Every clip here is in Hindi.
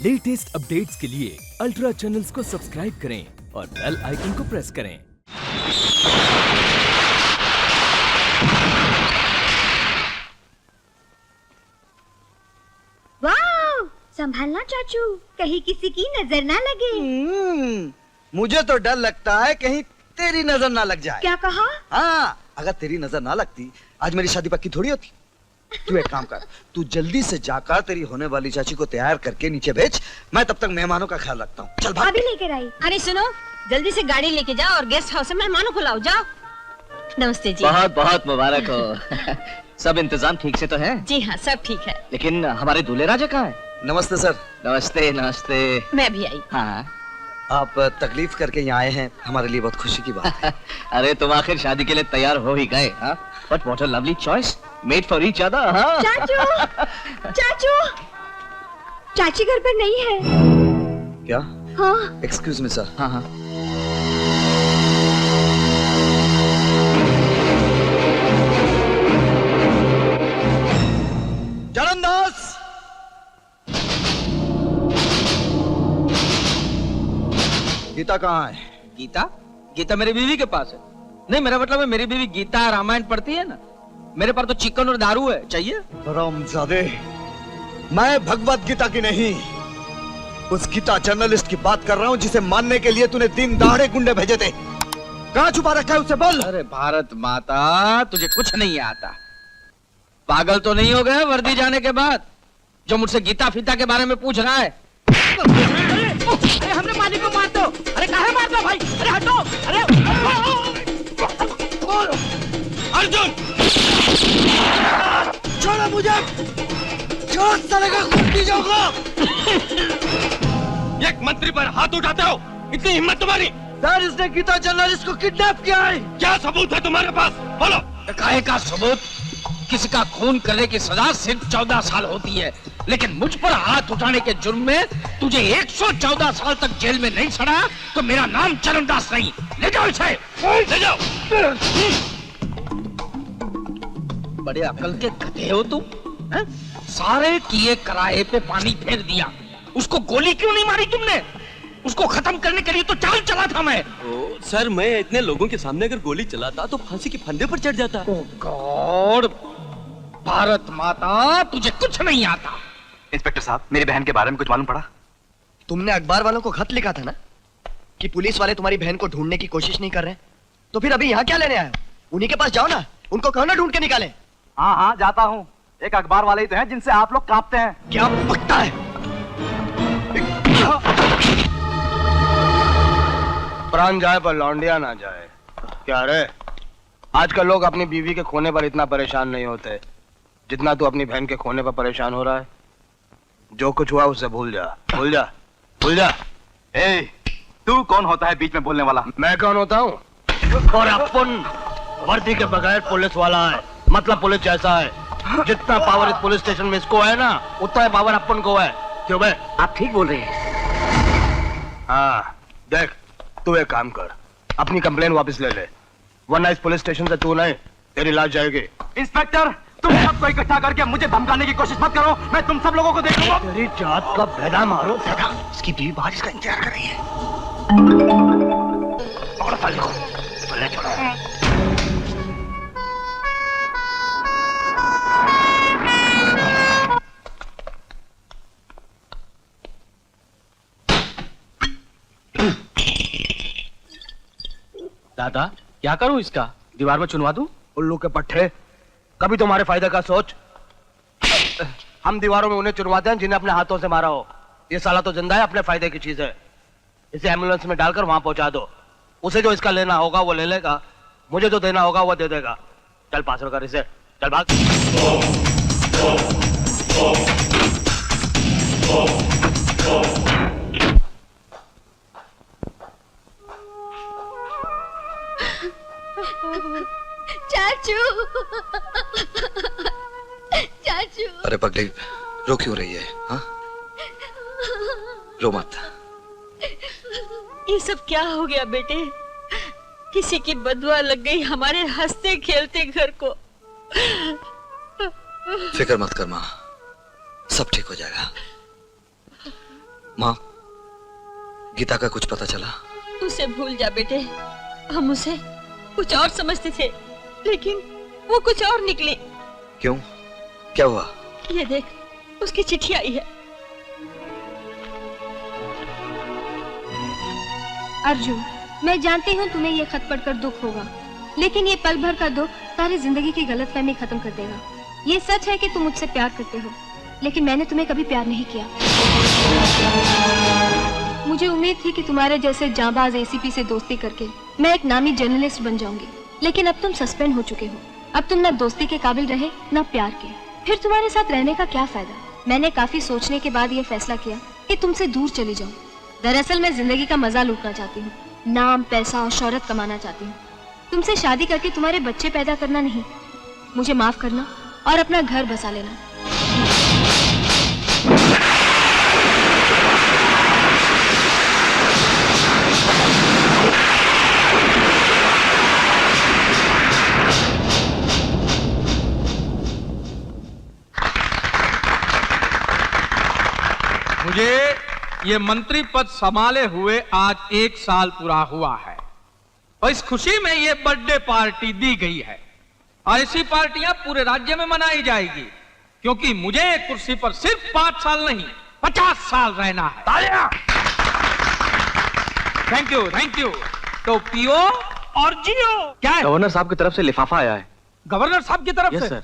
लेटेस्ट अपडेट्स के लिए अल्ट्रा चैनल्स को सब्सक्राइब करें और बेल आइकन को प्रेस करें। वाह, संभालना चाचू, कहीं किसी की नजर ना लगे। मुझे तो डर लगता है कहीं तेरी नजर ना लग जाए। क्या कहा? हाँ, अगर तेरी नजर ना लगती आज मेरी शादी पक्की थोड़ी होती। तू एक काम कर, तू जल्दी से जाकर तेरी होने वाली चाची को तैयार करके नीचे भेज। मैं तब तक मेहमानों का ख्याल रखता हूँ। चल भाग। अभी लेकर आई। अरे सुनो, जल्दी से गाड़ी लेके जाओ और गेस्ट हाउस में मेहमानों को लाओ। जाओ। नमस्ते जी। बहुत बहुत मुबारक हो। सब इंतजाम ठीक से तो है? जी हाँ, सब ठीक है। लेकिन हमारे दूल्हे राजा कहाँ हैं? नमस्ते सर। नमस्ते नमस्ते। मैं भी आई। हाँ। आप तकलीफ करके यहाँ आए हैं, हमारे लिए बहुत खुशी की बात है। अरे तुम आखिर शादी के लिए तैयार हो ही गए। हाँ, but what a lovely choice, made for each other. हाँ। चाचू, चाचू, चाची घर पर नहीं है। क्या? हाँ। Excuse me sir. हाँ हाँ। चरणदास, गीता कहाँ है? गीता? गीता मेरी बीवी के पास है। नहीं, मेरा मतलब है मेरी बीवी गीता रामायण पढ़ती है ना। मेरे पास तो चिकन और दारू है। चाहिए? हरामजादे, मैं भगवत गीता की नहीं, उस गीता जर्नलिस्ट की बात कर रहा हूँ जिसे मानने के लिए तूने दिन दहाड़े गुंडे भेजे थे। कहाँ छुपा रखा है उसे बोल। अरे भारत माता, तुझे कुछ नहीं आता। पागल तो नहीं हो गए वर्दी जाने के बाद जो मुझसे गीता फीता के बारे में पूछ रहा है? अरे हमने मालिक को मार दो। अरे काहे मार दो भाई? अरे हटो। अरे अर्जुन, छोड़ो मुझे, छोड़ साले का खून पी जाऊंगा। एक मंत्री पर हाथ उठाते हो, इतनी हिम्मत तुम्हारी? सर, इसने गीता जर्नलिस्ट को किडनैप किया है। क्या सबूत है तुम्हारे पास? बोलो। काहे का सबूत? किसी का खून करने की सजा सिर्फ 14 साल होती है, लेकिन मुझ पर हाथ उठाने के जुर्म में तुझे 114 साल तक जेल में नहीं सड़ा तो मेरा नाम चरणदास नहीं। ले जाओ इसे, ले जाओ। बड़े अकल के गधे हो तुम। हैं? सारे किए कराए पे पानी फेर दिया। उसको गोली क्यों नहीं मारी तुमने? उसको खत्म करने के लिए तो चाल चला था मैं। सर, मैं इतने लोगों के सामने अगर गोली चलाता तो फांसी के फंदे पर चढ़ जाता। ओह गॉड, भारत माता, तुझे कुछ नहीं आता। इंस्पेक्टर साहब, मेरी बहन के बारे में कुछ मालूम पड़ा? तुमने अखबार वालों को खत लिखा था ना कि पुलिस वाले तुम्हारी बहन को ढूंढने की कोशिश नहीं कर रहे, तो फिर अभी यहाँ क्या लेने आए हो? उन्हीं के पास जाओ ना, उनको कहो ना ढूंढ के निकाले। हाँ हाँ, जाता हूँ। एक अखबार वाले ही तो हैं जिनसे आप लोग कांपते हैं। क्या पकता है? प्राण जाए पर लौंडिया ना जाए। क्या रे, आजकल लोग अपनी बीवी के खोने पर इतना परेशान नहीं होते जितना तू अपनी बहन के खोने पर परेशान हो रहा है। जो कुछ हुआ उसे भूल जा, भूल जा, भूल जा। ए, तू कौन होता है बीच में बोलने वाला? मैं कौन होता हूँ? और अपन वर्दी के बगैर पुलिस वाला है, मतलब पुलिस जैसा है। जितना पावर इस पुलिस स्टेशन में इसको है ना, उतना पावर अपन को है। क्यों बे? आप ठीक बोल रहे हैं। हाँ, देख, तू एक काम कर, अपनी कंप्लेन वापस ले ले, वरना इस पुलिस स्टेशन से तू नहीं, तेरी लाश जाएगी। इंस्पेक्टर, तुम सबको इकट्ठा करके मुझे धमकाने की कोशिश मत करो। मैं तुम सब लोगों को देखूंगा। तेरी जात का भेदा मारो। इसकी बीवी बाहर इसका इंतजार कर रही है। और साले को बोले छोड़ो। दादा, क्या करूं इसका? दीवार में चुनवा दूं? उल्लू के पट्टे, कभी तुम्हारे फायदे का सोच। हम दीवारों में उन्हें चुनवाते हैं जिन्हें अपने हाथों से मारा हो। ये साला तो जिंदा है, अपने फायदे की चीज है। इसे एम्बुलेंस में डालकर वहां पहुंचा दो। उसे जो इसका लेना होगा वो ले लेगा, मुझे जो देना होगा वो दे देगा। चल पास कर इसे, चल भाग। चाचू, चाचू। अरे पगली, रो क्यों रही है? हाँ, रो मत। ये सब क्या हो गया बेटे? किसी की बदुआ लग गई हमारे हंसते खेलते घर को। फिक्र मत कर माँ, सब ठीक हो जाएगा। माँ, गीता का कुछ पता चला? उसे भूल जा बेटे, हम उसे कुछ और समझते थे, लेकिन वो कुछ और निकली। क्यों? क्या हुआ? ये देख, उसकी चिट्ठी आई है। अर्जुन, मैं जानती हूँ तुम्हें ये खत पढ़कर दुख होगा, लेकिन ये पल भर का दुख सारी जिंदगी की गलतफहमी खत्म कर देगा। ये सच है कि तुम मुझसे प्यार करते हो, लेकिन मैंने तुम्हें कभी प्यार नहीं किया। मुझे उम्मीद थी कि तुम्हारे जैसे जांबाज एसीपी से दोस्ती करके मैं एक नामी जर्नलिस्ट बन जाऊंगी, लेकिन अब तुम सस्पेंड हो चुके हो। अब तुम न दोस्ती के काबिल रहे न प्यार के, फिर तुम्हारे साथ रहने का क्या फायदा। मैंने काफी सोचने के बाद ये फैसला किया कि तुमसे दूर चली जाऊं। दरअसल मैं जिंदगी का मजा लूटना चाहती हूँ, नाम, पैसा और शोहरत कमाना चाहती हूँ। तुमसे शादी करके तुम्हारे बच्चे पैदा करना नहीं। मुझे माफ करना और अपना घर बसा लेना। मुझे ये मंत्री पद संभाले हुए आज 1 साल पूरा हुआ है और इस खुशी में ये बर्थडे पार्टी दी गई है और ऐसी पार्टियां पूरे राज्य में मनाई जाएगी, क्योंकि मुझे एक कुर्सी पर सिर्फ 5 साल नहीं 50 साल रहना है। तालियां! Thank you. तो पियो और जियो। क्या है? गवर्नर साहब की तरफ से लिफाफा आया है। गवर्नर साहब की तरफ यस से? सर।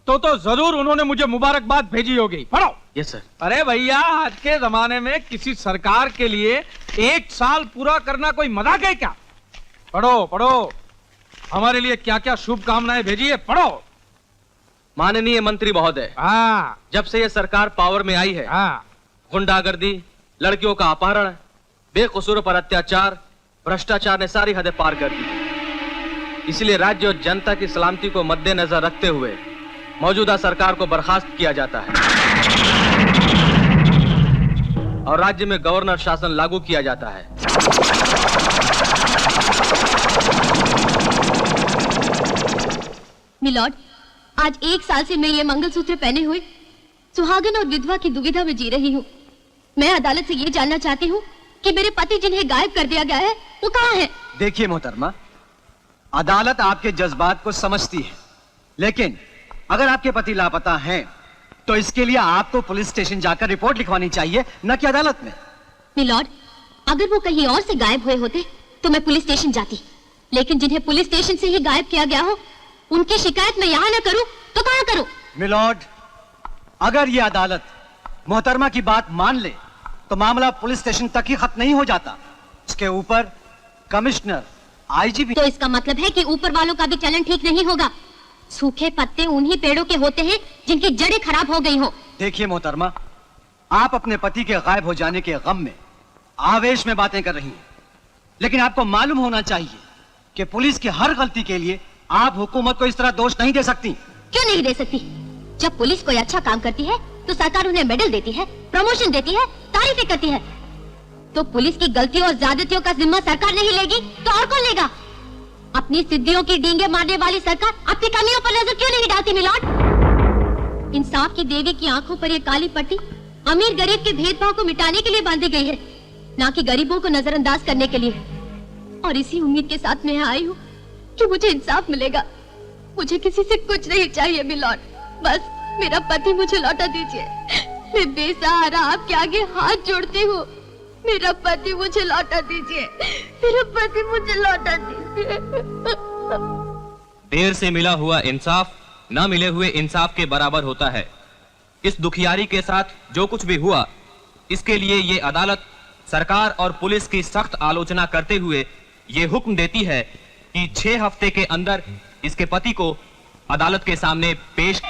तो जरूर उन्होंने मुझे मुबारकबाद भेजी होगी। पढ़ो। Yes sir. अरे भैया, आज के जमाने में किसी सरकार के लिए 1 साल पूरा करना कोई मजाक है क्या? पढ़ो। हमारे लिए क्या क्या शुभकामनाएं भेजी है, पढ़ो। माननीय मंत्री महोदय, हाँ, जब से ये सरकार पावर में आई है, हाँ, गुंडागर्दी, लड़कियों का अपहरण, बेकसूरों पर अत्याचार, भ्रष्टाचार ने सारी हदें पार कर दी। इसलिए राज्य और जनता की सलामती को मद्देनजर रखते हुए मौजूदा सरकार को बर्खास्त किया जाता है और राज्य में गवर्नर शासन लागू किया जाता है। मिलॉर्ड, आज 1 साल से मैं ये मंगलसूत्र पहने हुए सुहागन और विधवा की दुविधा में जी रही हूँ। मैं अदालत से ये जानना चाहती हूँ कि मेरे पति जिन्हें गायब कर दिया गया है वो कहाँ है? देखिए मोहतरमा, अदालत आपके जज्बात को समझती है, लेकिन अगर आपके पति लापता हैं, तो इसके लिए आपको पुलिस स्टेशन जाकर रिपोर्ट लिखवानी चाहिए, न कि अदालत में। मिलॉर्ड, अगर वो कहीं और से गायब हुए होते तो मैं पुलिस स्टेशन जाती, लेकिन जिन्हें पुलिस स्टेशन से ही गायब किया गया हो उनकी शिकायत मैं यहाँ न करूं तो कहाँ करूं? मिलॉर्ड, अगर ये अदालत मोहतरमा की बात मान ले तो मामला पुलिस स्टेशन तक ही खत्म नहीं हो जाता, इसके ऊपर कमिश्नर, आईजीपी। तो इसका मतलब है कि ऊपर वालों का भी चलन ठीक नहीं होगा। सूखे पत्ते उन्हीं पेड़ों के होते हैं जिनकी जड़ें खराब हो गई हो। देखिए मोहतरमा, आप अपने पति के गायब हो जाने के गम में आवेश में बातें कर रही हैं, लेकिन आपको मालूम होना चाहिए कि पुलिस की हर गलती के लिए आप हुकूमत को इस तरह दोष नहीं दे सकती। क्यों नहीं दे सकती? जब पुलिस कोई अच्छा काम करती है तो सरकार उन्हें मेडल देती है, प्रमोशन देती है, तारीफें करती है। तो पुलिस की गलतियों और ज्यादतियों का जिम्मा सरकार नहीं लेगी तो और कौन लेगा? अपनी सिद्धियों की डींगे मारने वाली सरकार अपनी कमियों पर नजर क्यों नहीं डालती? मिलॉर्ड, इंसाफ की देवी की आंखों पर यह काली पट्टी अमीर गरीब के भेदभाव को मिटाने के लिए बांधी गई है, ना कि गरीबों को नजरअंदाज करने के लिए। और इसी उम्मीद के साथ मैं यहाँ आई हूँ कि मुझे इंसाफ मिलेगा। मुझे किसी से कुछ नहीं चाहिए मिलॉर्ड, बस मेरा पति मुझे लौटा दीजिए। मैं बेसहारा आपके आगे हाथ जोड़ती हूँ, मेरा पति मुझे लौटा दीजिए, मेरा पति मुझे लौटा दीजिए। देर से मिला हुआ इंसाफ ना मिले हुए इंसाफ के बराबर होता है। इस दुखियारी के साथ जो कुछ भी हुआ, इसके लिए ये अदालत सरकार और पुलिस की सख्त आलोचना करते हुए ये हुक्म देती है कि 6 हफ्ते के अंदर इसके पति को अदालत के सामने पेश।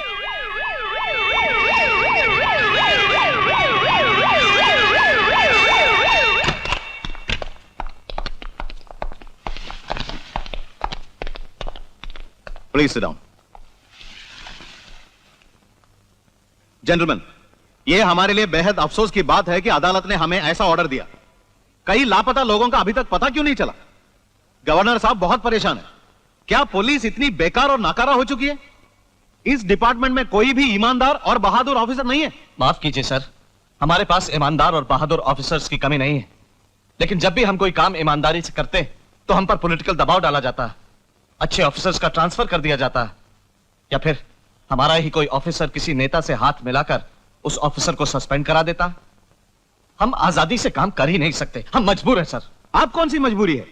Please sit down. जेंटलमैन, ये हमारे लिए बेहद अफसोस की बात है कि अदालत ने हमें ऐसा ऑर्डर दिया। कई लापता लोगों का अभी तक पता क्यों नहीं चला? गवर्नर साहब बहुत परेशान है। क्या पुलिस इतनी बेकार और नाकारा हो चुकी है? इस डिपार्टमेंट में कोई भी ईमानदार और बहादुर ऑफिसर नहीं है। माफ कीजिए सर, हमारे पास ईमानदार और बहादुर ऑफिसर्स की कमी नहीं है, लेकिन जब भी हम कोई काम ईमानदारी से करते हैं तो हम पर पॉलिटिकल दबाव डाला जाता है, अच्छे ऑफिसर्स का ट्रांसफर कर दिया जाता है, या फिर हमारा ही कोई ऑफिसर किसी नेता से हाथ मिलाकर उस ऑफिसर को सस्पेंड करा देता है। हम आजादी से काम कर ही नहीं सकते, हम मजबूर हैं सर। आप कौन सी मजबूरी है?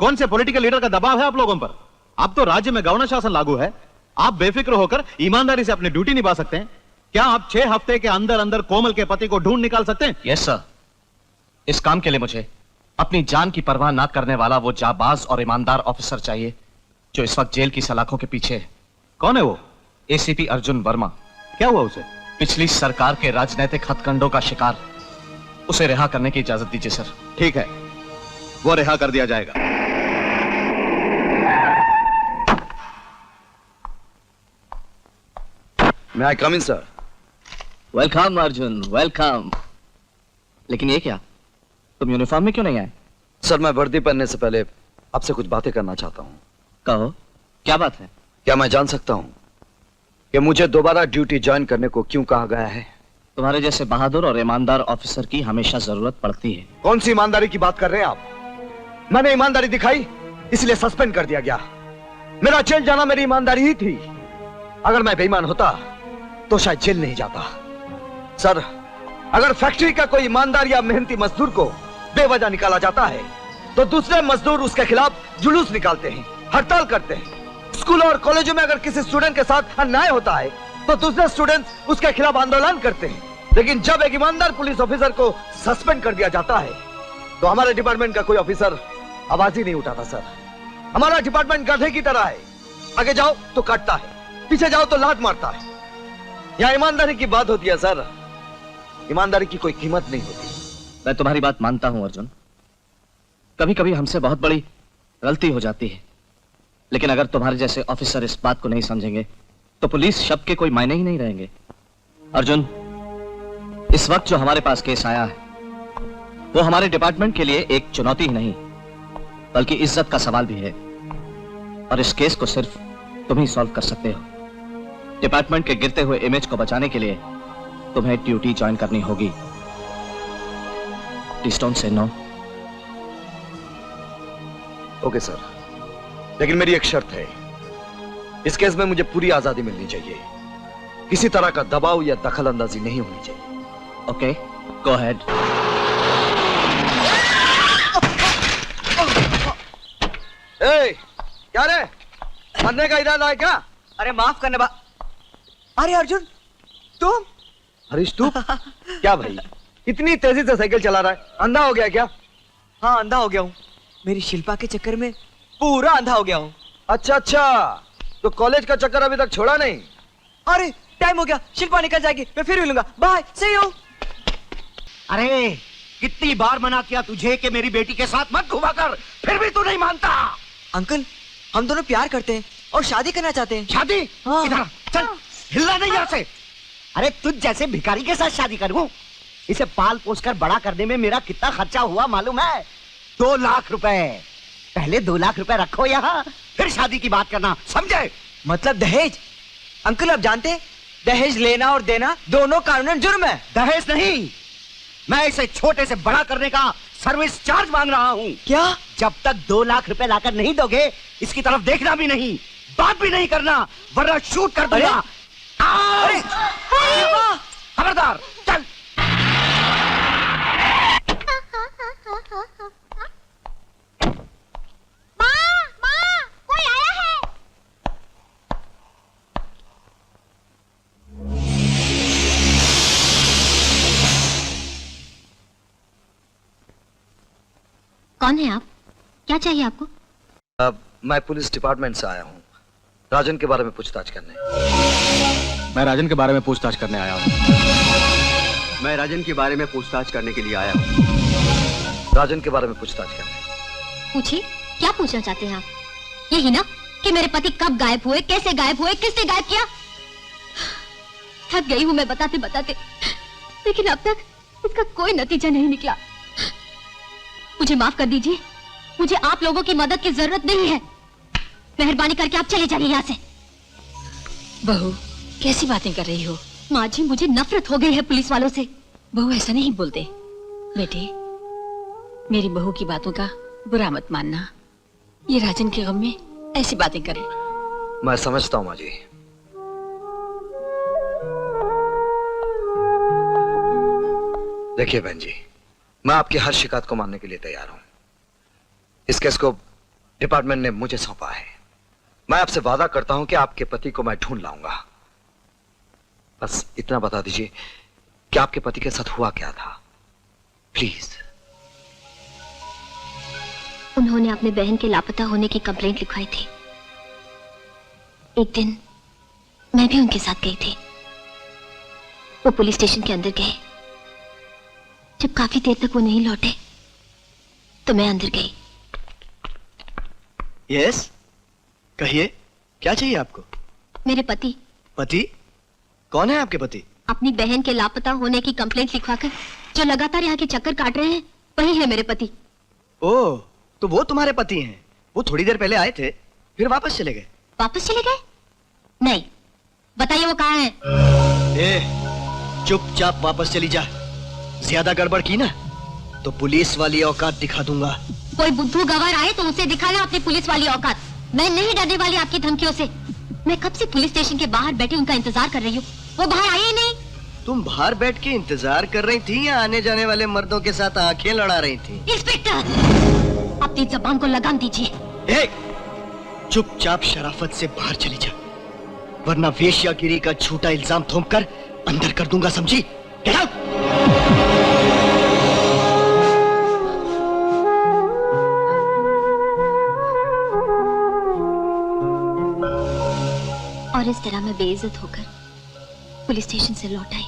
कौन से पॉलिटिकल लीडर का दबाव है आप लोगों पर? अब तो राज्य में गवर्नर शासन लागू है, आप बेफिक्र होकर ईमानदारी से अपनी ड्यूटी निभा सकते हैं। क्या आप 6 हफ्ते के अंदर अंदर कोमल के पति को ढूंढ निकाल सकते हैं? Yes sir. इस काम के लिए मुझे अपनी जान की परवाह ना करने वाला वो जाबाज और ईमानदार ऑफिसर चाहिए जो इस वक्त जेल की सलाखों के पीछे है। कौन है वो? एसीपी अर्जुन वर्मा। क्या हुआ उसे? पिछली सरकार के राजनीतिक हथकंडों का शिकार। उसे रिहा करने की इजाजत दीजिए सर। ठीक है, वो रिहा कर दिया जाएगा। May I come in, sir? Welcome Arjun, welcome. लेकिन ये क्या, तुम यूनिफॉर्म में क्यों नहीं आए? सर, मैं वर्दी पहनने से पहले आपसे कुछ बातें करना चाहता हूँ। कहो, क्या बात है? क्या मैं जान सकता हूँ कि मुझे दोबारा ड्यूटी ज्वाइन करने को क्यों कहा गया है? तुम्हारे जैसे बहादुर और ईमानदार ऑफिसर की हमेशा जरूरत पड़ती है। कौन सी ईमानदारी की बात कर रहे हैं आप? मैंने ईमानदारी दिखाई, इसलिए सस्पेंड कर दिया गया। मेरा जेल जाना मेरी ईमानदारी ही थी। अगर मैं बेईमान होता तो शायद जेल नहीं जाता। सर, अगर फैक्ट्री का कोई ईमानदार या मेहनती मजदूर को बेवजह निकाला जाता है तो दूसरे मजदूर उसके खिलाफ जुलूस निकालते हैं, हड़ताल करते हैं। स्कूल और कॉलेजों में अगर किसी स्टूडेंट के साथ अन्याय होता है तो दूसरे स्टूडेंट्स उसके खिलाफ आंदोलन करते हैं। लेकिन जब एक ईमानदार पुलिस ऑफिसर को सस्पेंड कर दिया जाता है तो हमारे डिपार्टमेंट का कोई ऑफिसर आवाज ही नहीं उठाता। सर, हमारा डिपार्टमेंट गधे की तरह है, आगे जाओ तो काटता है, पीछे जाओ तो लात मारता है। यहाँ ईमानदारी की बात होती है सर, ईमानदारी की कोई कीमत नहीं होती। मैं तुम्हारी बात मानता हूं अर्जुन, कभी कभी हमसे बहुत बड़ी गलती हो जाती है, लेकिन अगर तुम्हारे जैसे ऑफिसर इस बात को नहीं समझेंगे तो पुलिस शब्द के कोई मायने ही नहीं रहेंगे। अर्जुन, इस वक्त जो हमारे पास केस आया है वो हमारे डिपार्टमेंट के लिए एक चुनौती ही नहीं बल्कि इज्जत का सवाल भी है, और इस केस को सिर्फ तुम ही सॉल्व कर सकते हो। डिपार्टमेंट के गिरते हुए इमेज को बचाने के लिए तुम्हें ड्यूटी ज्वाइन करनी होगी। Please don't say no. Okay sir, लेकिन मेरी एक शर्त है, इस केस में मुझे पूरी आजादी मिलनी चाहिए, किसी तरह का दबाव या दखल अंदाजी नहीं होनी चाहिए। Okay, go ahead. क्या रे, मरने का इरादा है क्या? अरे माफ करने अरे अर्जुन, तुम? हरीश तू? क्या भाई, इतनी तेजी से साइकिल चला रहा है, अंधा हो गया क्या? हाँ, अंधा हो गया हूँ। मेरी शिल्पा के चक्कर में पूरा अंधा हो गया हूँ। अच्छा अच्छा, तो कॉलेज का चक्कर अभी तक छोड़ा नहीं? अरे टाइम हो गया, शिल्पा निकल जाएगी, मैं फिर मिलूंगा, बाय, सी यू। अरे कितनी बार मना किया तुझे कि मेरी बेटी के साथ मत घुमा कर, फिर भी तू नहीं मानता। अंकल, हम दोनों प्यार करते हैं और शादी करना चाहते हैं। शादी? हाँ। इधर चल, हिलना नहीं यहाँ से। अरे तुझ जैसे भिखारी के साथ शादी करूं? इसे पाल पोस कर बड़ा करने में मेरा कितना खर्चा हुआ मालूम है? 2 लाख रुपए। पहले 2 लाख रुपए रखो यहाँ, फिर शादी की बात करना, समझे? मतलब दहेज? अंकल, आप जानते हैं दहेज लेना और देना दोनों कानूनन जुर्म है। दहेज नहीं, मैं इसे छोटे से बड़ा करने का सर्विस चार्ज मांग रहा हूँ। क्या? जब तक 2 लाख रुपए लाकर नहीं दोगे, इसकी तरफ देखना भी नहीं, बात भी नहीं करना, वरना शूट कर दूंगा। अरे खबरदार, चल। माँ, कोई आया है? कौन है आप? क्या चाहिए आपको? मैं पुलिस डिपार्टमेंट से आया हूँ, राजन के बारे में पूछताछ करने। मैं राजन के बारे में पूछताछ करने आया हूँ। मैं राजन के बारे में पूछताछ करने के लिए आया हूँ। राजन के बारे में पूछताछ करने। पूछिए, क्या पूछना चाहते हैं आप? यही ना कि मेरे पति कब गायब हुए, कैसे गायब हुए, किसने गायब किया? थक गई हूँ मैं बताते बताते, लेकिन अब तक इसका कोई नतीजा नहीं निकला। मुझे माफ कर दीजिए, मुझे आप लोगों की मदद की जरूरत नहीं है। मेहरबानी करके आप चले जाइए यहाँ से। बहू, कैसी बातें कर रही हो? माँ जी, मुझे नफरत हो गई है पुलिस वालों से। बहू ऐसा नहीं बोलते। बेटे, मेरी बहू की बातों का बुरा मत मानना। ये राजन के गम में ऐसी बातें करे। मैं समझता हूं माँ जी। देखिए बहन जी, मैं आपकी हर शिकायत को मानने के लिए तैयार हूं। इस केस को डिपार्टमेंट ने मुझे सौंपा है। मैं आपसे वादा करता हूं कि आपके पति को मैं ढूंढ लाऊंगा। बस इतना बता दीजिए कि आपके पति के साथ हुआ क्या था, प्लीज। उन्होंने अपने बहन के लापता होने की कंप्लेंट लिखवाई थी। एक दिन मैं भी उनके साथ गई थी। वो पुलिस स्टेशन के अंदर गए। जब काफी देर तक वो नहीं लौटे तो मैं अंदर गई। यस, कहिए, क्या चाहिए आपको? मेरे पति। पति? कौन है आपके पति? अपनी बहन के लापता होने की कंप्लेंट लिखवाकर जो लगातार यहाँ के चक्कर काट रहे हैं, वही है मेरे पति। ओह, तो वो तुम्हारे पति हैं। वो थोड़ी देर पहले आए थे, फिर वापस चले गए। वापस चले गए? नहीं, बताइए वो कहाँ है? चुपचाप वापस चली जा। ज्यादा गड़बड़ की ना तो पुलिस वाली औकात दिखा दूंगा। कोई बुद्धू गवार आए तो उसे दिखाना अपनी पुलिस वाली औकात। मैं नहीं डरने वाली आपकी धमकियों से। मैं कब से पुलिस स्टेशन के बाहर बैठी उनका इंतजार कर रही हूँ, वो बाहर आए ही नहीं। तुम बाहर बैठ के इंतजार कर रही थी या आने जाने वाले मर्दों के साथ आंखें लड़ा रही थी? इंस्पेक्टर, अपनी जबान को लगाम दीजिए। चुपचाप शराफत से बाहर चली जा, वरना वेश्यागिरी का झूठा इल्जाम थोपकर अंदर कर दूंगा, समझी? Get out! और इस तरह मैं बेइज्जत होकर पुलिस स्टेशन से लौट आई।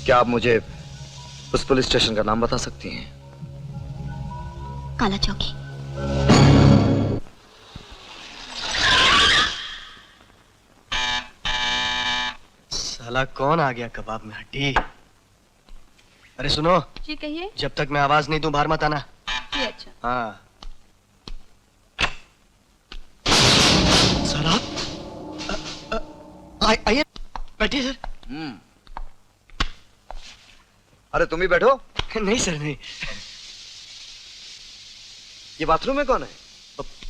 क्या आप मुझे उस पुलिस स्टेशन का नाम बता सकती हैं? काला चौकी। साला कौन आ गया कबाब में हड्डी? अरे सुनो जी, कहिए। जब तक मैं आवाज नहीं दूं बाहर मत आना। जी, अच्छा। हाँ। सर आप आइए, बैठिए सर। अरे तुम ही बैठो। नहीं सर, नहीं। ये बाथरूम में कौन है?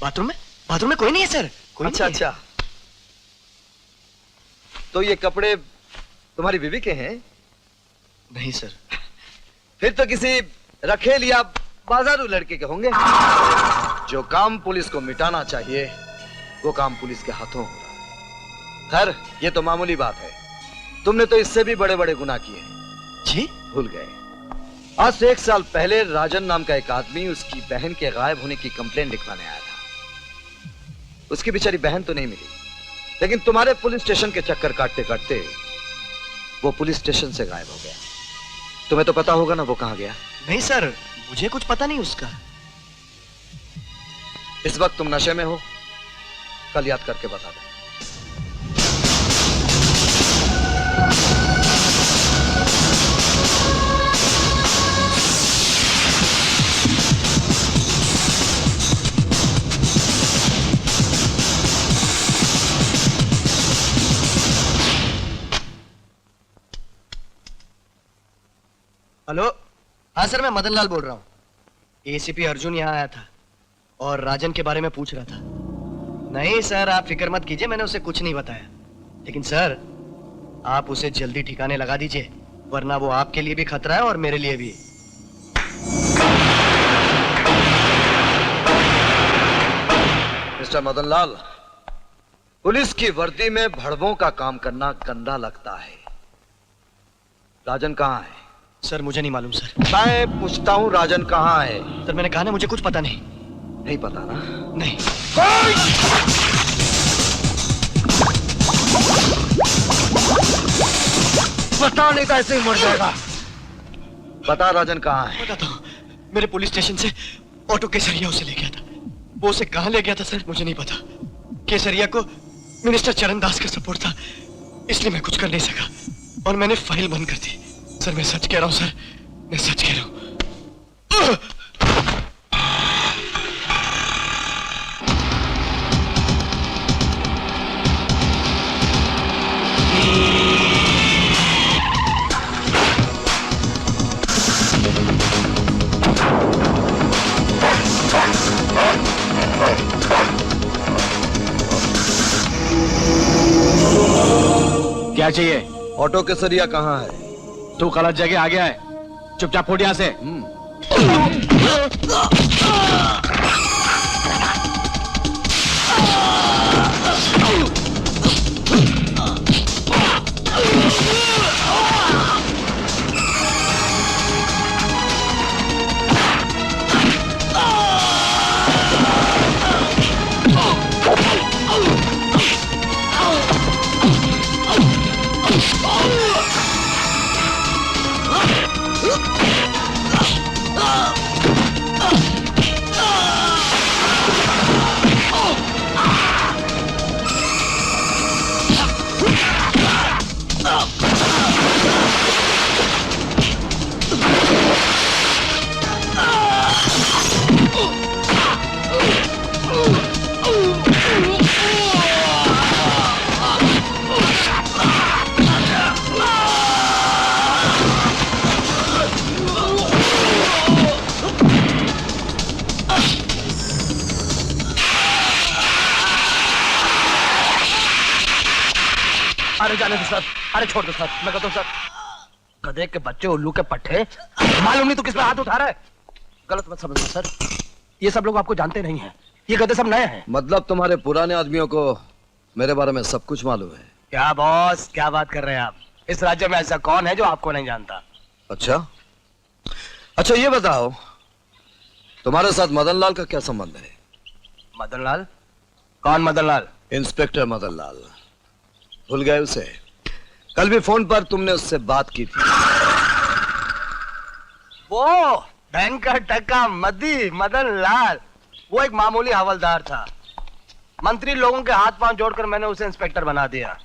बाथरूम में? बाथरूम में कोई नहीं है सर। कोई अच्छा नहीं है। अच्छा, तो ये कपड़े तुम्हारी बीवी के हैं? नहीं सर। फिर तो किसी रखेल या बाजारू लड़के के होंगे। जो काम पुलिस को मिटाना चाहिए वो काम पुलिस के हाथों हो रहा है। खैर, ये तो मामूली बात है। तुमने तो इससे भी बड़े बड़े गुनाह किए। जी? भूल गए। आज से 1 साल पहले राजन नाम का एक आदमी उसकी बहन के गायब होने की कंप्लेंट लिखवाने आया था। उसकी बेचारी बहन तो नहीं मिली, लेकिन तुम्हारे पुलिस स्टेशन के चक्कर काटते काटते वो पुलिस स्टेशन से गायब हो गया। तुम्हें तो पता होगा ना वो कहां गया? नहीं सर, मुझे कुछ पता नहीं उसका। इस वक्त तुम नशे में हो, कल याद करके बता दो। हेलो, हाँ सर, मैं मदन लाल बोल रहा हूँ। एसीपी अर्जुन यहाँ आया था और राजन के बारे में पूछ रहा था। नहीं सर, आप फिक्र मत कीजिए, मैंने उसे कुछ नहीं बताया। लेकिन सर, आप उसे जल्दी ठिकाने लगा दीजिए, वरना वो आपके लिए भी खतरा है और मेरे लिए भी। मिस्टर मदन लाल, पुलिस की वर्दी में भड़वों का काम करना गंदा लगता है। राजन कहाँ है? सर मुझे नहीं मालूम सर। मैं पूछता हूँ, राजन कहाँ है? सर मैंने कहा ना, मुझे कुछ पता नहीं। नहीं पता ना? नहीं। पता नहीं तो ऐसे ही मर जाएगा। बता राजन कहाँ है? बताता हूँ, मेरे पुलिस स्टेशन से ऑटो केसरिया उसे ले गया था। वो उसे कहाँ ले गया था सर मुझे नहीं पता। केसरिया को मिनिस्टर चरण दास का सपोर्ट था, इसलिए मैं कुछ कर नहीं सका और मैंने फाइल बंद कर दी। सर मैं सच कह रहा हूँ सर, मैं सच कह रहा हूँ। क्या चाहिए? ऑटो के सरिया कहाँ है? तू गलत जगह आ गया है, चुपचाप फूट यहाँ से। अरे जाने दो सर, अरे छोड़ दो सर, मैं कहता हूँ सर। गधे के बच्चे, उल्लू के पट्टे, मालूम नहीं तू किस पे हाथ उठा रहा है। गलत मत समझना सर, ये सब लोग आपको जानते नहीं हैं, ये गधे सब नए हैं। मतलब तुम्हारे पुराने आदमियों को मेरे बारे में सब कुछ मालूम है? क्या बॉस, क्या बात कर रहे हैं आप? इस राज्य में ऐसा कौन है जो आपको नहीं जानता? अच्छा अच्छा, ये बताओ तुम्हारे साथ मदन लाल का क्या संबंध है? मदन लाल? कौन मदन लाल? इंस्पेक्टर मदन लाल, भूल गए उसे? कल भी फोन पर तुमने उससे बात की थी। वो बैंक का टका मदी मदन लाल, वो एक मामूली हवलदार था। मंत्री लोगों के हाथ पांव जोड़कर मैंने उसे इंस्पेक्टर बना दिया।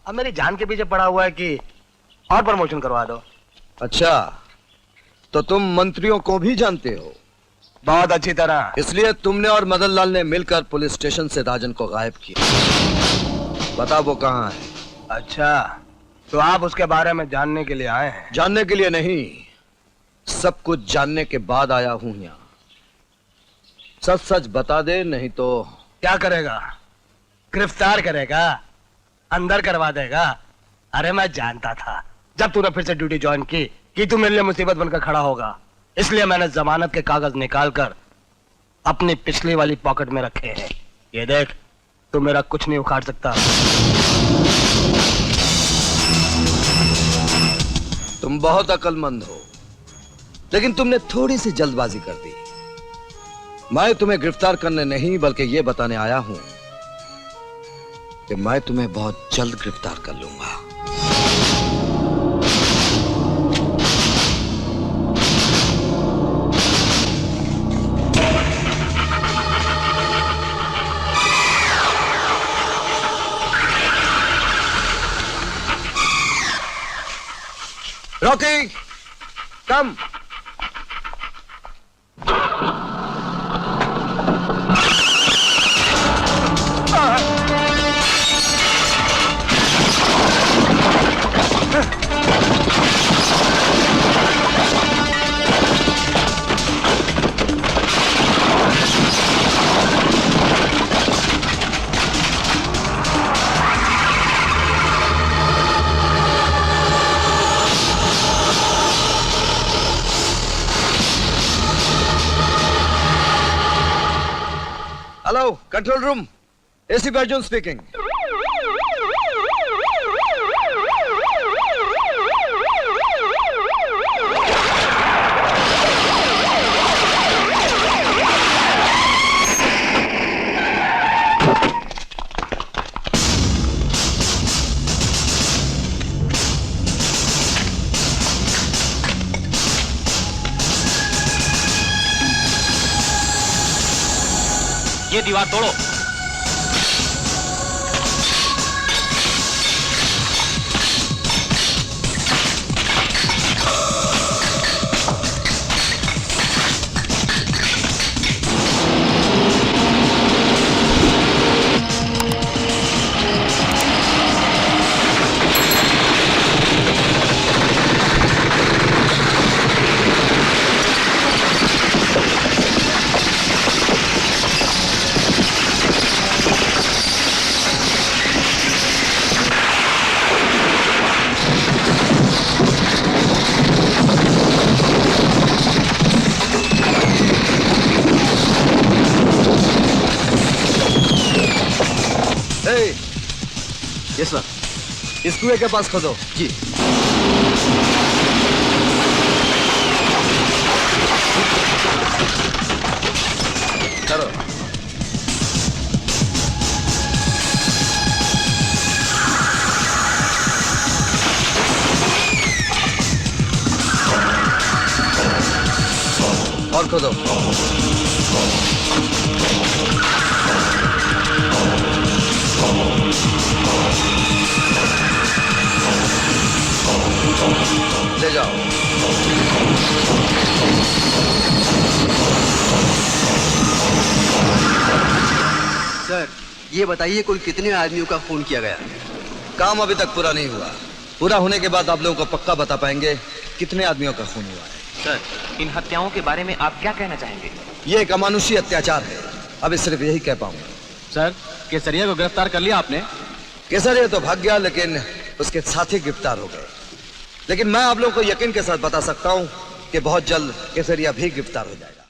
अब मेरी जान के पीछे पड़ा हुआ है कि और प्रमोशन करवा दो। अच्छा, तो तुम मंत्रियों को भी जानते हो? बहुत अच्छी तरह। इसलिए तुमने और मदन लाल ने मिलकर पुलिस स्टेशन से राजन को गायब किया। बता वो कहाँ है? अच्छा, तो आप उसके बारे में जानने के लिए आए हैं? जानने के लिए नहीं, सब कुछ जानने के बाद आया हूं यहाँ। सच सच बता दे, नहीं तो। क्या करेगा? गिरफ्तार करेगा? अंदर करवा देगा? अरे मैं जानता था जब तूने फिर से ड्यूटी ज्वाइन की कि तू मेरे लिए मुसीबत बनकर खड़ा होगा, इसलिए मैंने जमानत के कागज निकालकर अपनी पिछली वाली पॉकेट में रखे हैं। ये देख, तू मेरा कुछ नहीं उखाड़ सकता। तुम बहुत अक्लमंद हो, लेकिन तुमने थोड़ी सी जल्दबाजी कर दी। मैं तुम्हें गिरफ्तार करने नहीं बल्कि यह बताने आया हूं कि मैं तुम्हें बहुत जल्द गिरफ्तार कर लूंगा। Rocky, come. Hello, control room, ACP Arjun speaking. ये दीवार तोड़ो। Yes sir. इस कुएं के पास खोदो। जी। करो। और खोदो। ले जाओ। सर, ये बताइए कुल कितने आदमियों का खून किया गया? काम अभी तक पूरा नहीं हुआ। पूरा होने के बाद आप लोगों को पक्का बता पाएंगे कितने आदमियों का खून हुआ है। सर, इन हत्याओं के बारे में आप क्या कहना चाहेंगे? ये एक अमानुषी अत्याचार है। अभी सिर्फ यही कह पाऊंगा। सर, केसरिया को गिरफ्तार कर लिया आपने? केसरिया तो भाग गया, लेकिन उसके साथी गिरफ्तार हो गए। लेकिन मैं आप लोगों को यकीन के साथ बता सकता हूं कि बहुत जल्द केसरिया भी गिरफ्तार हो जाएगा।